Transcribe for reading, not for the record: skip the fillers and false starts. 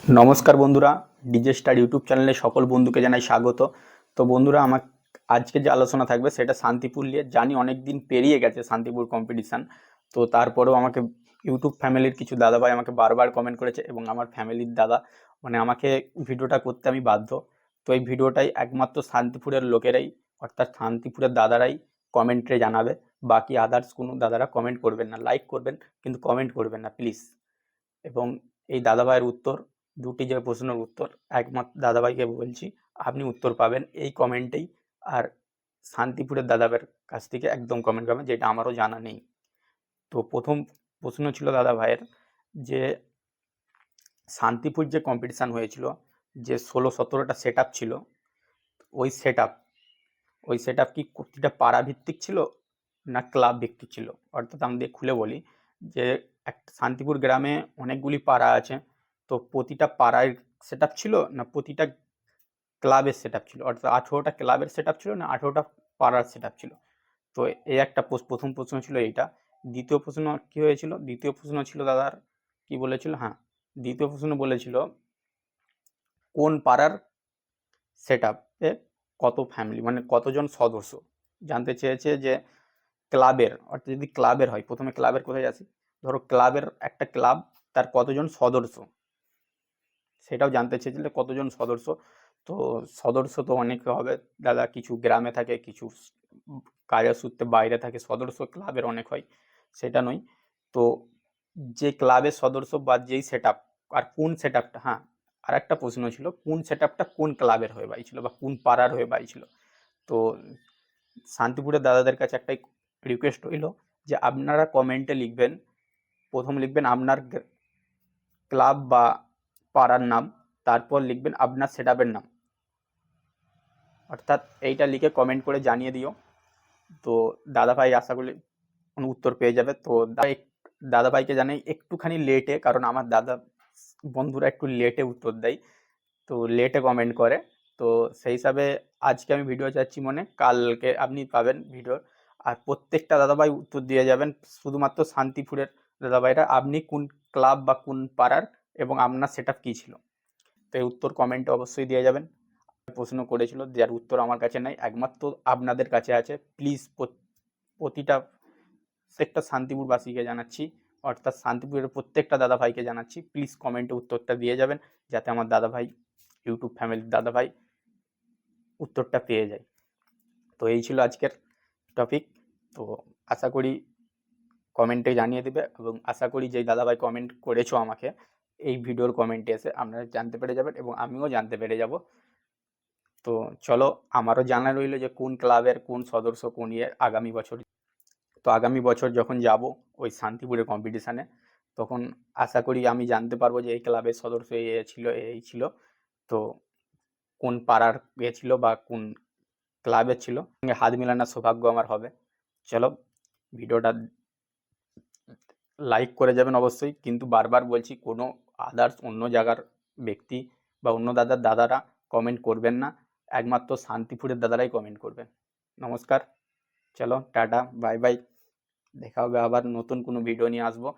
নমস্কার বন্ধুরা, DJ star YouTube চ্যানেলে সকল বন্ধুকে জানাই স্বাগত। তো বন্ধুরা, আমার আজকে যে আলোচনা থাকবে সেটা শান্তিপুর নিয়ে। জানি অনেক দিন পেরিয়ে গেছে শান্তিপুর কম্পিটিশান, তো তারপরেও আমাকে ইউটিউব ফ্যামিলির কিছু দাদাভাই আমাকে বারবার কমেন্ট করেছে এবং আমার ফ্যামিলির দাদা মানে আমাকে ভিডিওটা করতে আমি বাধ্য। তো এই ভিডিওটাই একমাত্র শান্তিপুরের লোকেরাই, অর্থাৎ শান্তিপুরের দাদারাই কমেন্টে জানাবে। বাকি আদার্স কোনো দাদারা কমেন্ট করবেন না, লাইক করবেন কিন্তু কমেন্ট করবেন না প্লিজ। এবং এই দাদাভাইয়ের উত্তর, দুটি যে প্রশ্নের উত্তর একমাত্র দাদাভাইকে বলছি, আপনি উত্তর পাবেন এই কমেন্টেই। আর শান্তিপুরের দাদাভাইয়ের কাছ থেকে একদম কমেন্ট পাবেন, যেটা আমারও জানা নেই। তো প্রথম প্রশ্ন ছিল দাদাভাইয়ের যে শান্তিপুর যে কম্পিটিশান হয়েছিল, যে 16-17টা সেট আপ ছিল, ওই সেট আপ কি প্রতিটা পাড়া ভিত্তিক ছিল না ক্লাব ভিত্তিক ছিল? অর্থাৎ আমি দিয়ে খুলে বলি যে একটা শান্তিপুর গ্রামে অনেকগুলি পাড়া আছে, তো প্রতিটা পাড়ার সেট আপ ছিল না প্রতিটা ক্লাবের সেট আপ ছিল? অর্থাৎ 18টা ক্লাবের সেট আপ ছিল না 18টা পাড়ার সেট আপ ছিল? তো এই একটা প্রথম প্রশ্ন ছিল এইটা। দ্বিতীয় প্রশ্ন কি হয়েছিল? দ্বিতীয় প্রশ্ন ছিল দাদার, কি বলেছিল, হ্যাঁ, দ্বিতীয় প্রশ্ন বলেছিল কোন পাড়ার সেট আপে কত ফ্যামিলি, মানে কতজন সদস্য জানতে চেয়েছে। যে ক্লাবের, অর্থাৎ যদি ক্লাবের হয়, প্রথমে ক্লাবের কোথায় আসি, ধরো ক্লাবের একটা ক্লাব, তার কতজন সদস্য সেটাও জানতে চেয়েছিল, কতজন সদস্য। তো সদস্য তো অনেক হবে দাদা, কিছু গ্রামে থাকে, কিছু কাজের সূত্রে বাইরে থাকে, সদস্য ক্লাবের অনেক হয়, সেটা নয়। তো যে ক্লাবের সদস্য বা যেই সেট আপ, আর কোন সেট আপটা, হ্যাঁ, আর একটা প্রশ্ন ছিল কোন সেট আপটা কোন ক্লাবের হয়ে বাইছিল বা কোন পাড়ার হয়ে বাইছিল। তো শান্তিপুরের দাদাদের কাছে একটাই রিকোয়েস্ট রইল যে আপনারা কমেন্টে লিখবেন, প্রথম লিখবেন আপনার ক্লাব বা পাড়ার নাম, তারপর লিখবেন আপনার সেট আপের নাম। অর্থাৎ এইটা লিখে কমেন্ট করে জানিয়ে দিও। তো দাদাভাই আশা করি কোনো উত্তর পেয়ে যাবে। তো দাদাভাইকে জানাই একটুখানি লেটে, কারণ আমার দাদা বন্ধুরা একটু লেটে উত্তর দেয়, তো লেটে কমেন্ট করে। তো সেই হিসাবে আজকে আমি ভিডিও চাচ্ছি, মনে কালকে আপনি পাবেন ভিডিও। আর প্রত্যেকটা দাদাভাই উত্তর দিয়ে যাবেন, শুধুমাত্র শান্তিপুরের দাদাভাইরা, আপনি কোন ক্লাব বা কোন পাড়ার এবং আপনার সেট আপ কী ছিল। তো এই উত্তর কমেন্টে অবশ্যই দিয়ে যাবেন। প্রশ্ন করেছিল, যার উত্তর আমার কাছে নাই, একমাত্র আপনাদের কাছে আছে। প্লিজ প্রতিটা প্রত্যেকটা শান্তিপুরবাসীকে জানাচ্ছি, অর্থাৎ শান্তিপুরের প্রত্যেকটা দাদাভাইকে জানাচ্ছি, প্লিজ কমেন্টে উত্তরটা দিয়ে যাবেন, যাতে আমার দাদাভাই, ইউটিউব ফ্যামিলির দাদাভাই উত্তরটা পেয়ে যায়। তো এই ছিল আজকের টপিক। তো আশা করি কমেন্টে জানিয়ে দেবে, এবং আশা করি যেই দাদাভাই কমেন্ট করেছো আমাকে, এই ভিডিওর কমেন্টে এসে আপনারা জানতে পেরে যাবেন এবং আমিও জানতে পেরে যাব। তো চলো, আমারও জানা রইল যে কোন ক্লাবের কোন সদস্য কোন ইয়ে আগামী বছর। তো আগামী বছর যখন যাব ওই শান্তিপুরের কম্পিটিশানে, তখন আশা করি আমি জানতে পারবো যে এই ক্লাবের সদস্য এ ছিল, এই ছিল। তো কোন পাড়ার এ ছিল বা কোন ক্লাবের ছিল, সঙ্গে হাত মেলানোর সৌভাগ্য আমার হবে। চলো, ভিডিওটা লাইক করে যাবেন অবশ্যই, কিন্তু বারবার বলছি কোনো আদার্স অন্য জায়গার ব্যক্তি বা অন্য দাদারা কমেন্ট করবেন না, একমাত্র শান্তিপুরের দাদারাই কমেন্ট করবেন। নমস্কার, চলো টাটা, বাই বাই, দেখা হবে আবার নতুন কোনো ভিডিও নিয়ে আসবো।